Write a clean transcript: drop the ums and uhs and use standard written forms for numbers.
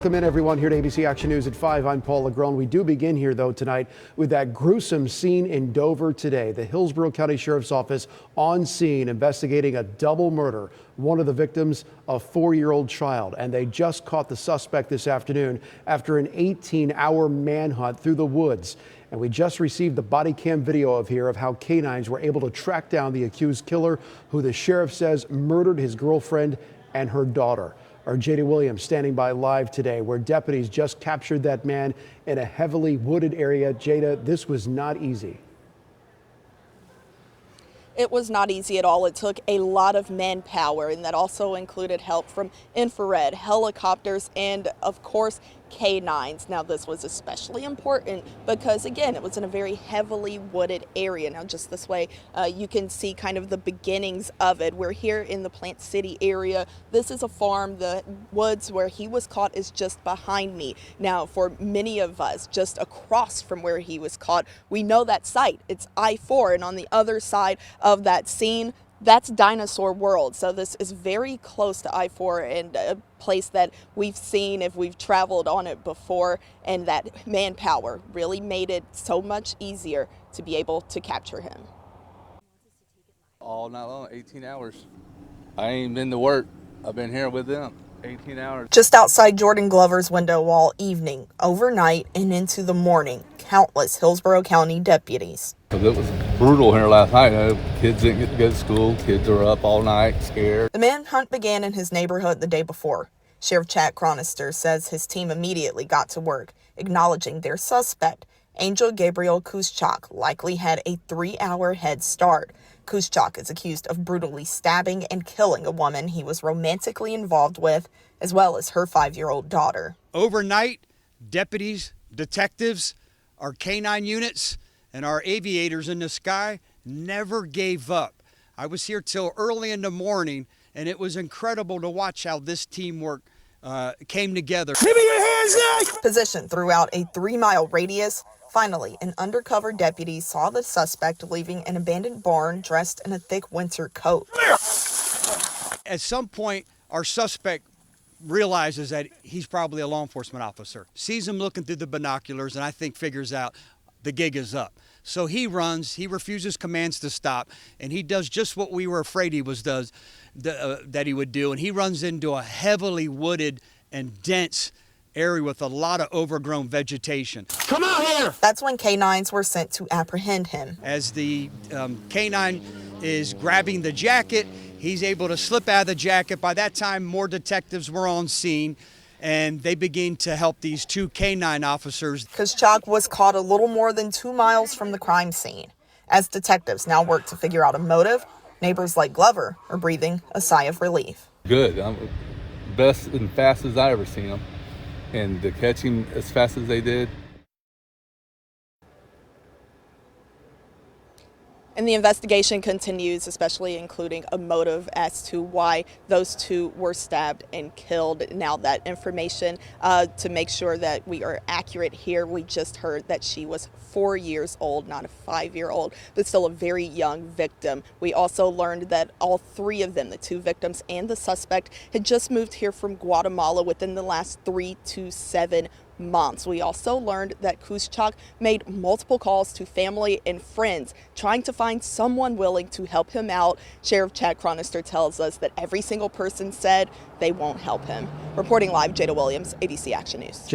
Welcome in, everyone, here to ABC Action News at 5. I'm Paul Legrone. We do begin here, though, tonight with that gruesome scene in Dover today. The Hillsborough County Sheriff's Office on scene investigating a double murder. One of the victims, a 4-year-old child, and they just caught the suspect this afternoon after an 18-hour manhunt through the woods. And we just received the body cam video of how canines were able to track down the accused killer, who the sheriff says murdered his girlfriend and her daughter. Our Jada Williams standing by live today, where deputies just captured that man in a heavily wooded area. Jada, this was not easy. It was not easy at all. It took a lot of manpower, and that also included help from infrared, helicopters, and of course, canines. Now, this was especially important because, again, it was in a very heavily wooded area. Now, just this way, you can see kind of the beginnings of it. We're here in the Plant City area. This is a farm. The woods where he was caught is just behind me. Now, for many of us, just across from where he was caught, we know that site. It's I-4, and on the other side of that scene, that's Dinosaur World. So this is very close to I-4 and a place that we've seen if we've traveled on it before, and that manpower really made it so much easier to be able to capture him. All night long, 18 hours. I ain't been to work. I've been here with them. 18 hours. Just outside Jordan Glover's window all evening, overnight, and into the morning, countless Hillsborough County deputies. It was brutal here last night. Kids didn't get to go to school. Kids are up all night, scared. The manhunt began in his neighborhood the day before. Sheriff Chronister says his team immediately got to work, acknowledging their suspect. Angel Gabriel Cuz-Choc likely had a 3-hour head start. Cuz-Choc is accused of brutally stabbing and killing a woman he was romantically involved with, as well as her 5-year-old daughter. Overnight, deputies, detectives, our canine units, and our aviators in the sky never gave up. I was here till early in the morning, and it was incredible to watch how this teamwork came together. Give me your hands up! Positioned throughout a 3-mile radius, finally, an undercover deputy saw the suspect leaving an abandoned barn dressed in a thick winter coat. At some point, our suspect realizes that he's probably a law enforcement officer, sees him looking through the binoculars, and I think figures out the gig is up. So he runs, he refuses commands to stop, and he does just what we were afraid he that he would do, and he runs into a heavily wooded and dense area with a lot of overgrown vegetation. Come out here! That's when canines were sent to apprehend him. As the canine is grabbing the jacket, he's able to slip out of the jacket. By that time, more detectives were on scene, and they begin to help these 2 canine officers. Cuz-Choc was caught a little more than 2 miles from the crime scene. As detectives now work to figure out a motive, neighbors like Glover are breathing a sigh of relief. Good. Best and fastest I ever seen them. And to catch him as fast as they did. And the investigation continues, especially including a motive as to why those 2 were stabbed and killed. Now, that information, to make sure that we are accurate here, we just heard that she was 4 years old, not a 5-year-old, but still a very young victim. We also learned that all 3 of them, the 2 victims and the suspect, had just moved here from Guatemala within the last 3 to 7 months. We also learned that Cuz-Choc made multiple calls to family and friends, trying to find someone willing to help him out. Sheriff Chronister tells us that every single person said they won't help him. Reporting live, Jada Williams, ABC Action News.